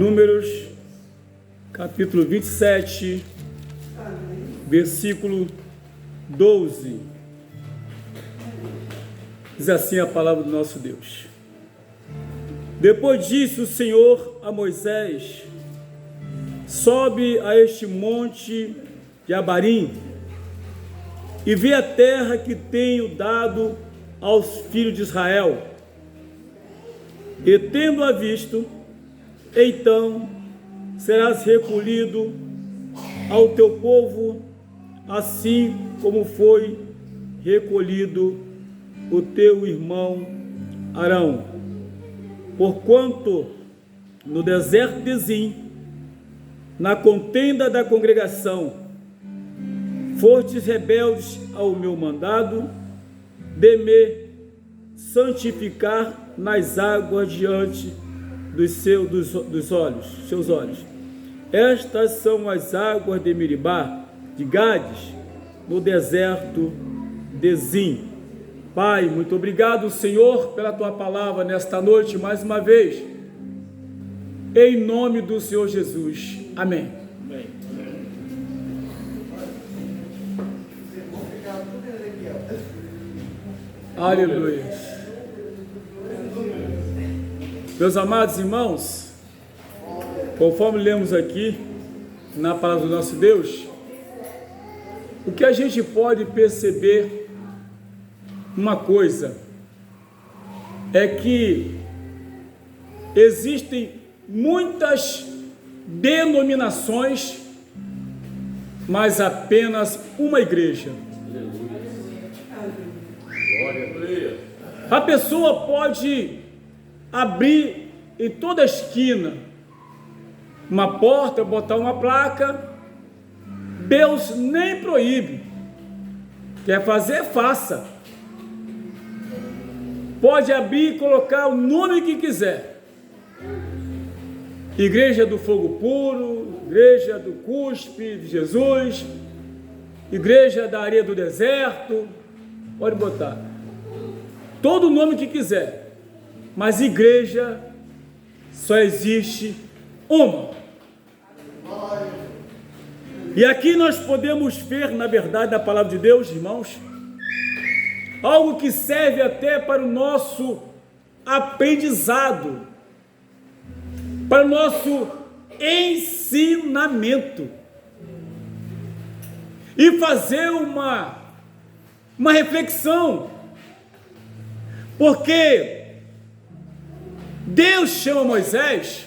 Números, capítulo 27, versículo 12. Diz assim a palavra do nosso Deus. Depois disse o Senhor a Moisés: sobe a este monte de Abarim e vê a terra que tenho dado aos filhos de Israel. E tendo-a visto, então serás recolhido ao teu povo, assim como foi recolhido o teu irmão Arão. Porquanto no deserto de Zim, na contenda da congregação, fostes rebeldes ao meu mandado, de me santificar nas águas diante dos seus olhos. Estas são as águas de Meribá, de Gades, no deserto de Zim. Pai, muito obrigado, Senhor, pela tua palavra nesta noite, mais uma vez, em nome do Senhor Jesus. Amém. Amém. Aleluia. Meus amados irmãos, conforme lemos aqui na palavra do nosso Deus, o que a gente pode perceber, uma coisa, é que existem muitas denominações, mas apenas uma igreja. A pessoa pode abrir em toda a esquina uma porta, botar uma placa. Deus nem proíbe. Quer fazer, faça. Pode abrir e colocar o nome que quiser. Igreja do Fogo Puro, Igreja do Cuspe de Jesus, Igreja da Areia do Deserto, pode botar todo o nome que quiser, mas igreja só existe uma. E aqui nós podemos ver, na verdade, na palavra de Deus, irmãos, algo que serve até para o nosso aprendizado, para o nosso ensinamento, e fazer uma reflexão, porque Deus chama Moisés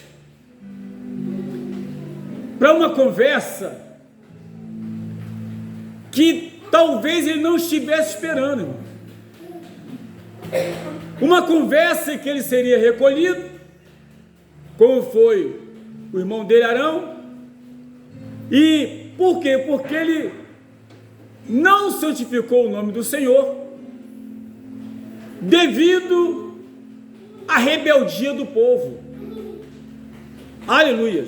para uma conversa que talvez ele não estivesse esperando, irmão. Uma conversa que ele seria recolhido, como foi o irmão dele Arão. E por quê? Porque ele não santificou o nome do Senhor devido à rebeldia do povo. Aleluia.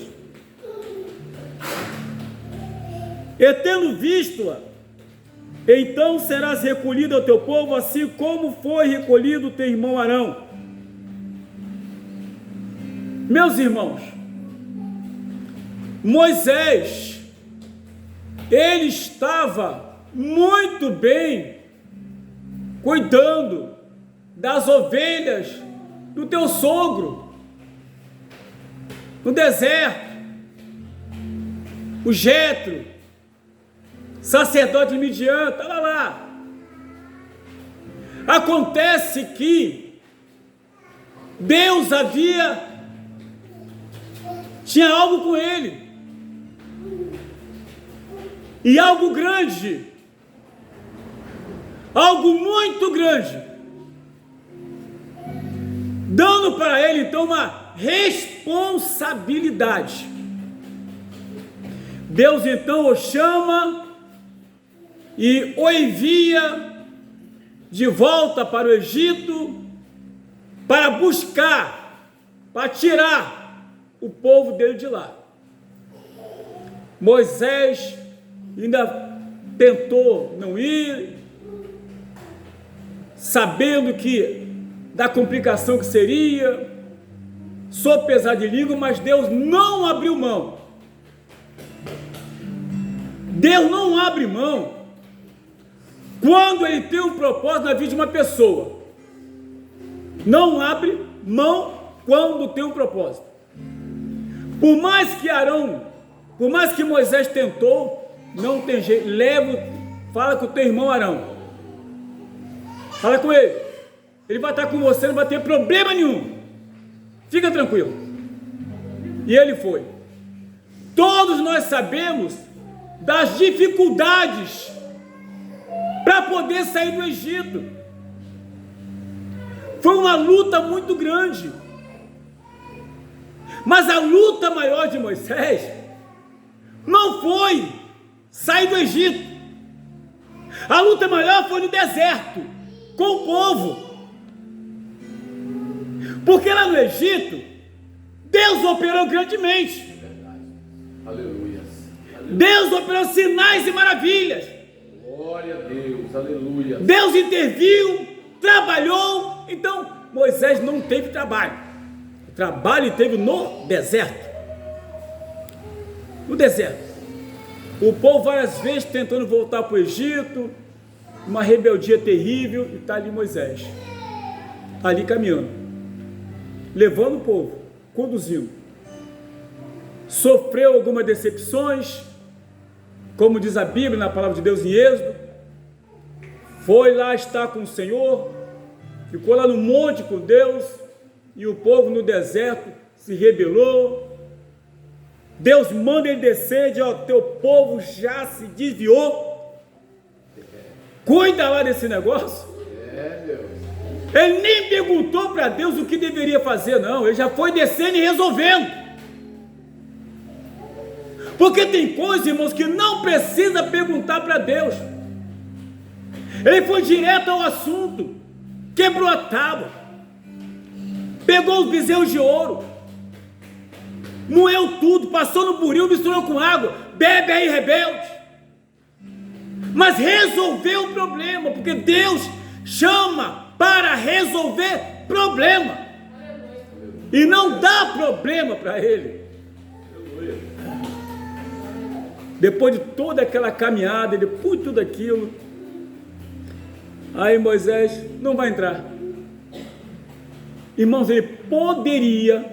E tendo visto-a, então serás recolhido ao teu povo, assim como foi recolhido o teu irmão Arão. Meus irmãos, Moisés, ele estava muito bem cuidando das ovelhas do teu sogro no deserto. O Jetro, sacerdote de Midian, estava lá. Acontece que Deus tinha algo com ele, e algo grande, algo muito grande, dando para ele então uma responsabilidade. Deus então o chama e o envia de volta para o Egito para buscar, para tirar o povo dele de lá. Moisés ainda tentou não ir, sabendo que da complicação que seria, sopesar de língua, mas Deus não abriu mão. Deus não abre mão quando Ele tem um propósito na vida de uma pessoa. Não abre mão quando tem um propósito. Por mais que Moisés tentou, não tem jeito. Fala com o teu irmão Arão. Fala com ele. Ele vai estar com você, não vai ter problema nenhum. Fica tranquilo. E ele foi. Todos nós sabemos das dificuldades para poder sair do Egito. Foi uma luta muito grande. Mas a luta maior de Moisés não foi sair do Egito. A luta maior foi no deserto, com o povo. Porque lá no Egito, Deus operou grandemente. Aleluia. Deus operou sinais e maravilhas. Glória a Deus, aleluia. Deus interviu, trabalhou. Então, Moisés não teve trabalho. O trabalho teve no deserto. No deserto. O povo várias vezes tentando voltar para o Egito, uma rebeldia terrível, e está ali Moisés, ali caminhando, levando o povo, conduzindo. Sofreu algumas decepções, como diz a Bíblia na palavra de Deus em Êxodo. Foi lá estar com o Senhor, ficou lá no monte com Deus, e o povo no deserto se rebelou. Deus manda ele descer, diz: ó, teu povo já se desviou, cuida lá desse negócio. Ele nem perguntou para Deus o que deveria fazer, não. Ele já foi descendo e resolvendo. Porque tem coisas, irmãos, que não precisa perguntar para Deus. Ele foi direto ao assunto, quebrou a tábua, pegou os bezerros de ouro, moeu tudo, passou no buril, misturou com água. Bebe aí, rebelde. Mas resolveu o problema, porque Deus chama para resolver problema e não dá problema para ele. Depois de toda aquela caminhada, depois de tudo aquilo, aí Moisés não vai entrar. Irmãos, ele poderia,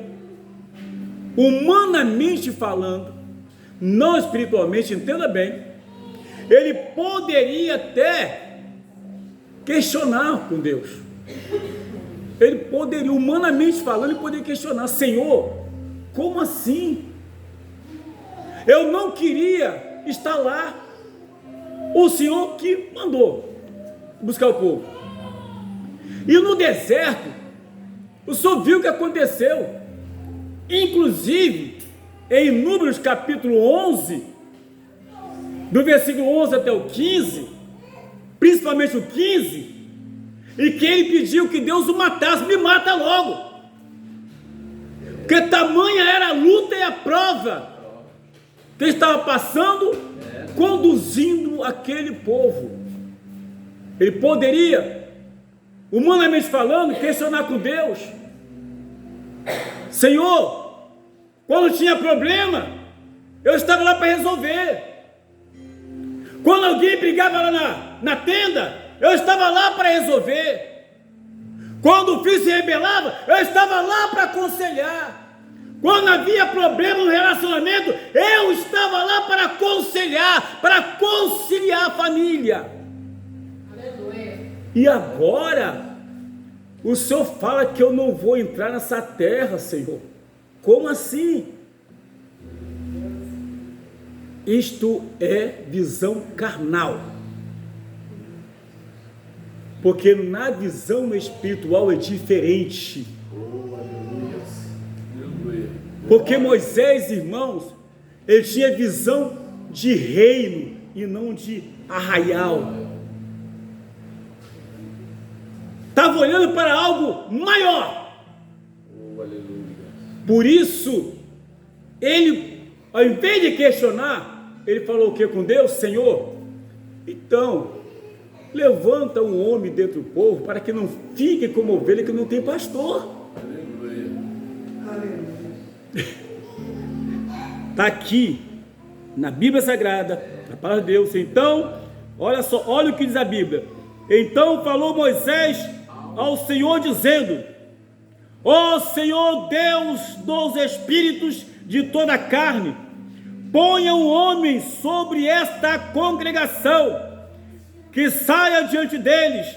humanamente falando, não espiritualmente, entenda bem, ele poderia até questionar com Deus. Ele poderia, humanamente falando, ele poderia questionar: Senhor, como assim? Eu não queria estar lá. O Senhor que mandou buscar o povo. E no deserto, o Senhor viu o que aconteceu. Inclusive, em Números capítulo 11, do versículo 11 até o 15, principalmente o 15, e que ele pediu que Deus o matasse: me mata logo, porque tamanha era a luta e a prova que ele estava passando, conduzindo aquele povo. Ele poderia, humanamente falando, questionar com Deus: Senhor, quando tinha problema, eu estava lá para resolver. Quando alguém brigava lá na tenda, eu estava lá para resolver. Quando o filho se rebelava, eu estava lá para aconselhar. Quando havia problema no relacionamento, eu estava lá para aconselhar, para conciliar a família. Aleluia. E agora, o Senhor fala que eu não vou entrar nessa terra, Senhor. Como assim? Isto é visão carnal. Porque na visão espiritual é diferente. Porque Moisés, irmãos, ele tinha visão de reino e não de arraial. Estava olhando para algo maior. Por isso, ele, ao invés de questionar, ele falou o que com Deus? Senhor, então, levanta um homem dentro do povo, para que não fique como ovelha que não tem pastor. Está aqui na Bíblia Sagrada, na palavra de Deus. Então, olha só, olha o que diz a Bíblia. Então falou Moisés ao Senhor dizendo: ó Senhor Deus dos espíritos de toda a carne, ponha um homem sobre esta congregação, que saia diante deles,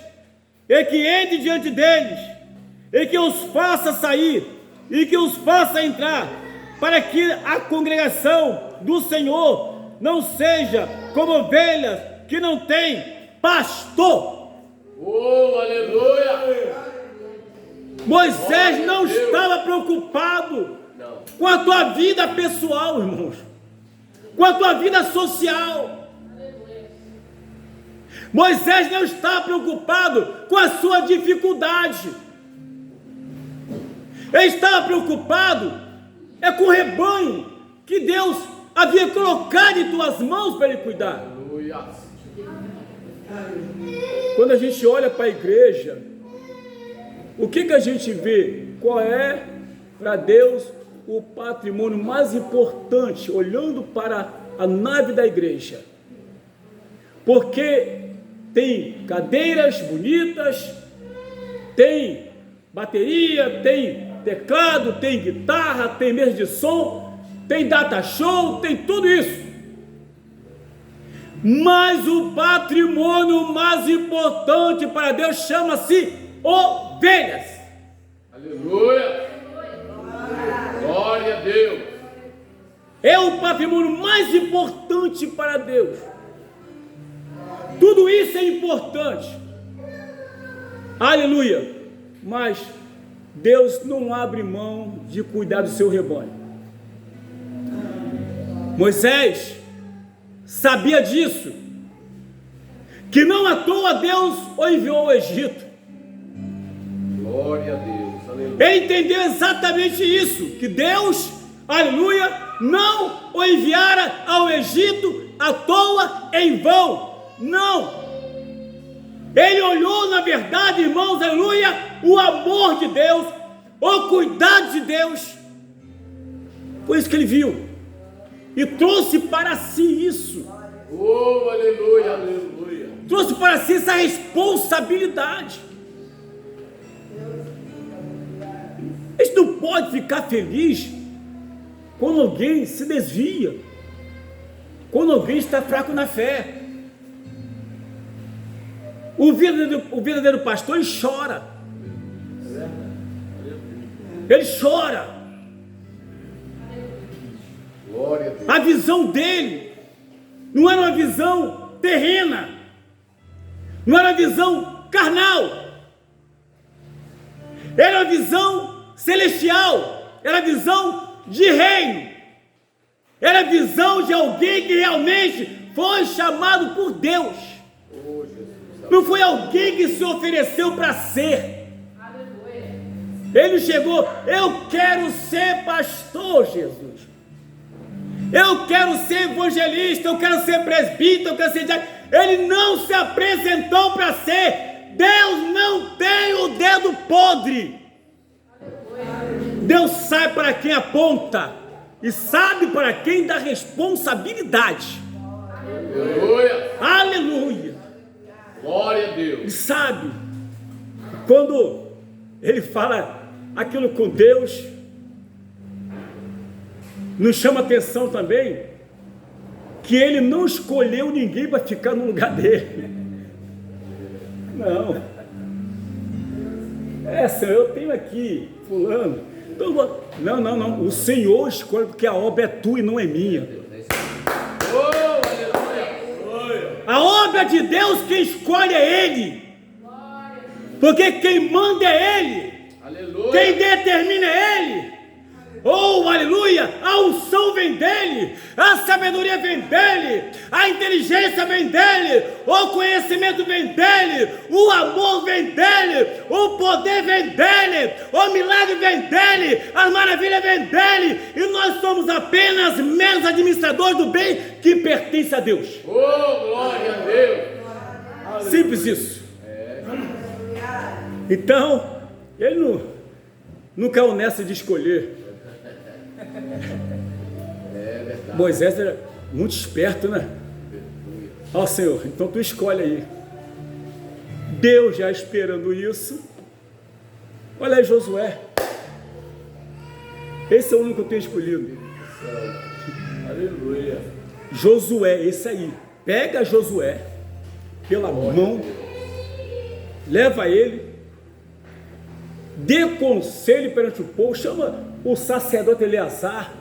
e que entre diante deles, e que os faça sair, e que os faça entrar, para que a congregação do Senhor não seja como ovelhas que não têm pastor. Oh, aleluia! Moisés não estava preocupado com a tua vida pessoal, irmãos, com a tua vida social. Moisés não estava preocupado com a sua dificuldade. Ele estava preocupado com o rebanho que Deus havia colocado em tuas mãos para ele cuidar. Aleluia! Quando a gente olha para a igreja, o que a gente vê? Qual é para Deus o patrimônio mais importante, olhando para a nave da igreja? Porque tem cadeiras bonitas, tem bateria, tem teclado, tem guitarra, tem mesa de som, tem data show, tem tudo isso. Mas o patrimônio mais importante para Deus chama-se ovelhas. Aleluia! Glória a Deus! É o patrimônio mais importante para Deus. Tudo isso é importante. Aleluia! Mas Deus não abre mão de cuidar do seu rebanho. Moisés sabia disso, que não à toa Deus o enviou ao Egito. Glória a Deus, aleluia. Ele entendeu exatamente isso, que Deus, aleluia, não o enviara ao Egito à toa, em vão. Não. Ele olhou, na verdade, irmãos, aleluia, o amor de Deus, o cuidado de Deus. Foi isso que ele viu e trouxe para si isso. Oh, aleluia, aleluia. Trouxe para si essa responsabilidade. A gente não pode ficar feliz quando alguém se desvia, quando alguém está fraco na fé. O verdadeiro pastor, ele chora. Ele chora. Glória a Deus. A visão dele não era uma visão terrena, não era uma visão carnal, era uma visão celestial, era a visão de reino, era a visão de alguém que realmente foi chamado por Deus. Não foi alguém que se ofereceu para ser. Ele chegou: eu quero ser pastor, Jesus, eu quero ser evangelista, eu quero ser presbítero, eu quero ser diácono. Ele não se apresentou para ser. Deus não tem o dedo podre. Deus sabe para quem aponta e sabe para quem dá responsabilidade. Aleluia. Aleluia. Glória a Deus. E sabe, quando ele fala aquilo com Deus, nos chama atenção também que ele não escolheu ninguém para ficar no lugar dele. Não. Senhor, eu tenho aqui fulano. Não. O Senhor escolhe, porque a obra é tua e não é minha. Oh, aleluia. A obra de Deus, quem escolhe é Ele. Porque quem manda é Ele. Aleluia. Quem determina é Ele. Oh, aleluia, a unção vem dele, a sabedoria vem dele, a inteligência vem dele, o conhecimento vem dele, o amor vem dele, o poder vem dele, o milagre vem dele, a maravilha vem dele, e nós somos apenas meros administradores do bem que pertence a Deus. Oh, glória a Deus. Simples isso. Então, ele não caiu nessa de escolher. Moisés era muito esperto, né? Ó Senhor, então tu escolhe aí. Deus já esperando isso. Olha aí Josué. Esse é o único que eu tenho escolhido. Aleluia. Josué, esse aí. Pega Josué pela mão, leva ele, dê conselho perante o povo, chama o sacerdote Eleazar,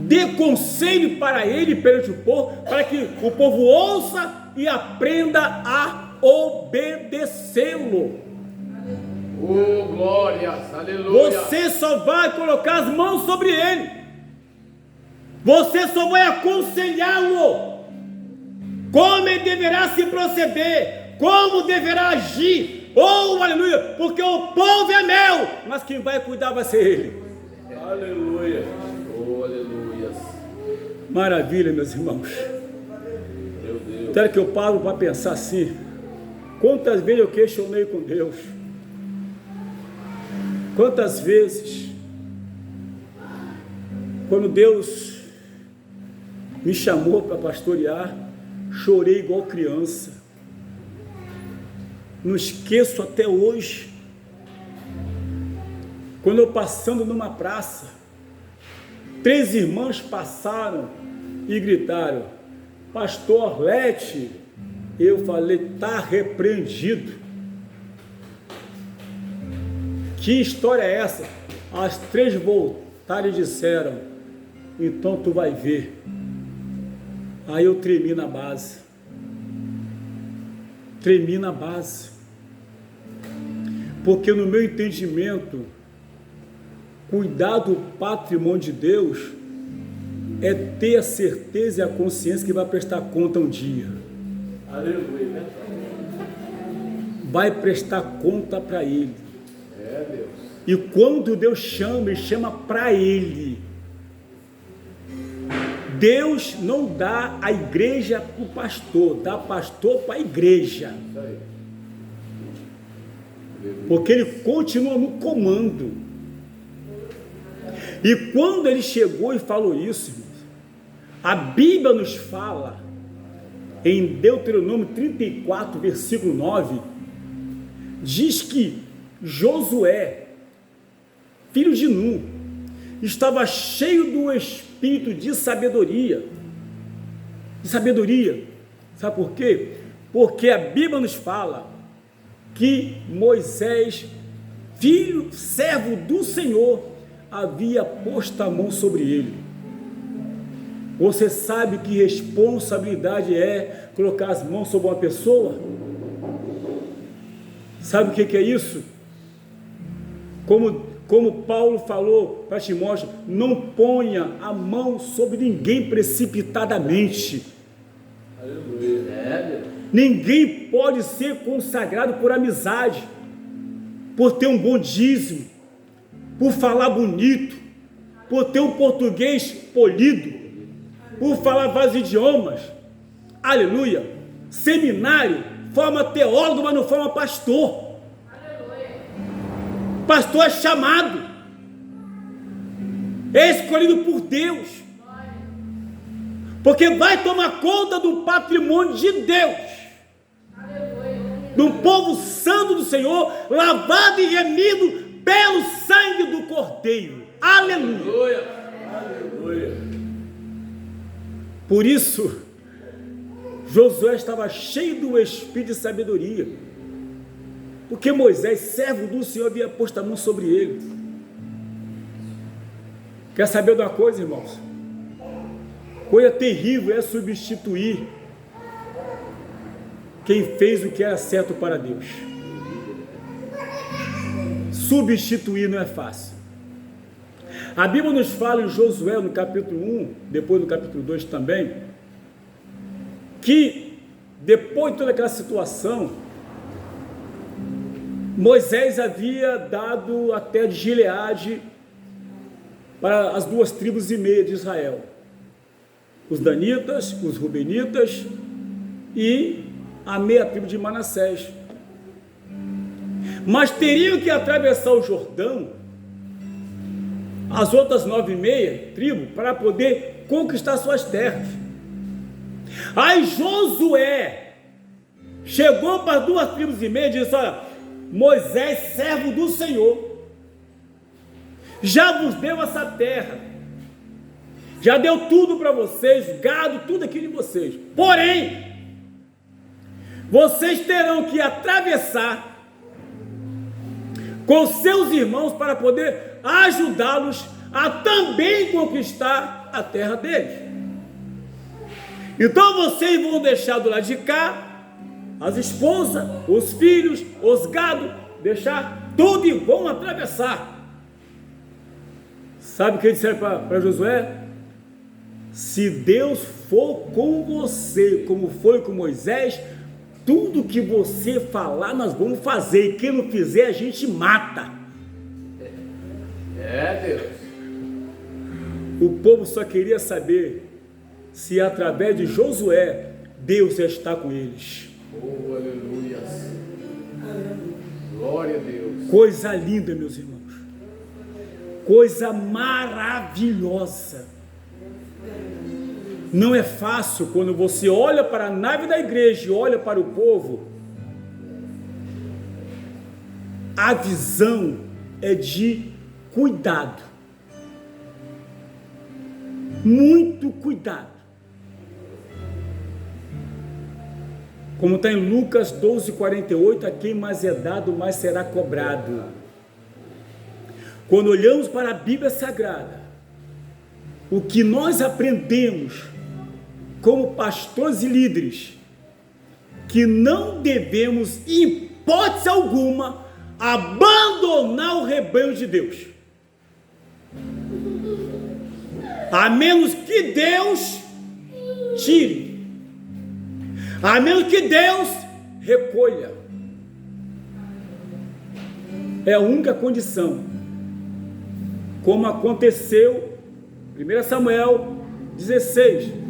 dê conselho para ele perante o povo, para que o povo ouça e aprenda a obedecê-lo. Oh, glórias, aleluia. Você só vai colocar as mãos sobre ele, você só vai aconselhá-lo, como ele deverá se proceder, como deverá agir. Oh, aleluia, porque o povo é meu, mas quem vai cuidar vai ser ele. Aleluia. Oh, aleluia. Maravilha, meus irmãos. Meu Deus. Será que eu paro para pensar assim? Quantas vezes eu questionei com Deus? Quantas vezes, quando Deus me chamou para pastorear, chorei igual criança. Não esqueço até hoje, quando eu passando numa praça, 3 irmãs passaram e gritaram: Pastor Arlete. Eu falei: tá repreendido. Que história é essa? As 3 voltaram e disseram: então tu vai ver. Aí eu tremi na base. Tremi na base. Porque no meu entendimento, cuidar do patrimônio de Deus é ter a certeza e a consciência que vai prestar conta um dia. Aleluia. Vai prestar conta para Ele. É, Deus. E quando Deus chama, Ele chama para Ele. Deus não dá a igreja para o pastor, dá pastor para a igreja. Isso aí. Porque Ele continua no comando. E quando Ele chegou e falou isso, irmãos, a Bíblia nos fala, em Deuteronômio 34, versículo 9, diz que Josué, filho de Nun, estava cheio do espírito de sabedoria. Sabe por quê? Porque a Bíblia nos fala que Moisés, filho, servo do Senhor, havia posto a mão sobre ele. Você sabe que responsabilidade é colocar as mãos sobre uma pessoa? Sabe o que é isso? Como Paulo falou para Timóteo: não ponha a mão sobre ninguém precipitadamente. Aleluia. É, Deus. Ninguém pode ser consagrado por amizade, por ter um bom dízimo, por falar bonito, por ter um português polido, por falar vários idiomas. Aleluia. Seminário forma teólogo, mas não forma pastor. Pastor é chamado, é escolhido por Deus, porque vai tomar conta do patrimônio de Deus, do povo santo do Senhor, lavado e remido pelo sangue do Cordeiro. Aleluia. Aleluia. Aleluia. Por isso, Josué estava cheio do espírito de sabedoria, porque Moisés, servo do Senhor, havia posto a mão sobre ele. Quer saber de uma coisa, irmãos? Coisa terrível é substituir quem fez o que era certo para Deus. Substituir não é fácil. A Bíblia nos fala em Josué, no capítulo 1, depois no capítulo 2 também, que depois de toda aquela situação, Moisés havia dado a terra de Gileade para as 2 tribos e meia de Israel, os danitas, os rubenitas e a meia tribo de Manassés. Mas teriam que atravessar o Jordão as outras 9,5 tribos para poder conquistar suas terras. Aí Josué chegou para as 2,5 tribos e disse: olha, Moisés, servo do Senhor, já vos deu essa terra, já deu tudo para vocês, gado, tudo aquilo de vocês, porém, vocês terão que atravessar com seus irmãos para poder ajudá-los a também conquistar a terra deles. Então vocês vão deixar do lado de cá as esposas, os filhos, os gados, deixar tudo e vão atravessar. Sabe o que eles disseram para Josué? Se Deus for com você, como foi com Moisés, tudo que você falar nós vamos fazer, e quem não fizer a gente mata. Deus. O povo só queria saber se através de Josué Deus já está com eles. Oh, aleluia. Glória a Deus. Coisa linda, meus irmãos, coisa maravilhosa. Não é fácil quando você olha para a nave da igreja e olha para o povo. A visão é de cuidado, muito cuidado. Como está em Lucas 12:48, a quem mais é dado, mais será cobrado. Quando olhamos para a Bíblia Sagrada, o que nós aprendemos como pastores e líderes, que não devemos, em hipótese alguma, abandonar o rebanho de Deus, a menos que Deus tire, a menos que Deus recolha. É a única condição, como aconteceu 1 Samuel 16,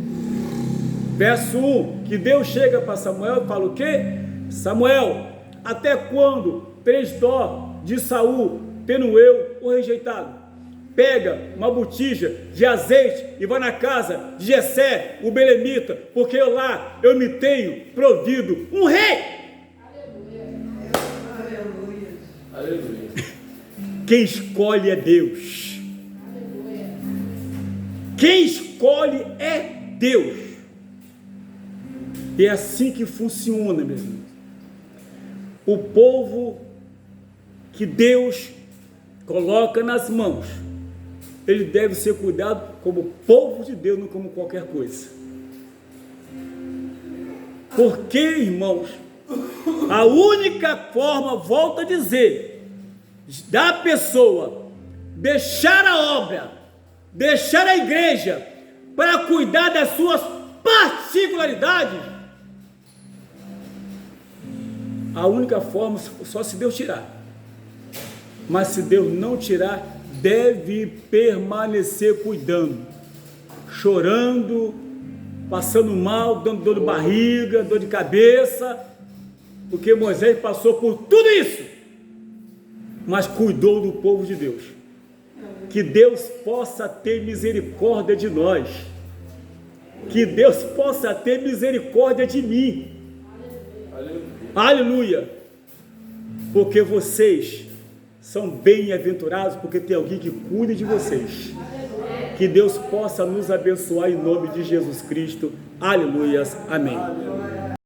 verso 1, que Deus chega para Samuel e fala o quê? Samuel, até quando três dó de Saul, tendo eu o rejeitado? Pega uma botija de azeite e vai na casa de Jessé, o belemita, porque lá eu me tenho provido um rei. Aleluia. Aleluia. Quem escolhe é Deus. Quem escolhe é Deus. E é assim que funciona, meus irmãos. O povo que Deus coloca nas mãos, ele deve ser cuidado como povo de Deus, não como qualquer coisa. Porque, irmãos, a única forma, volto a dizer, da pessoa deixar a obra, deixar a igreja para cuidar das suas particularidades, a única forma, só se Deus tirar. Mas se Deus não tirar, deve permanecer cuidando, chorando, passando mal, dando dor de barriga, dor de cabeça, porque Moisés passou por tudo isso, mas cuidou do povo de Deus. Que Deus possa ter misericórdia de nós, que Deus possa ter misericórdia de mim. Aleluia, porque vocês são bem-aventurados, porque tem alguém que cuida de vocês. Que Deus possa nos abençoar em nome de Jesus Cristo. Aleluias, amém.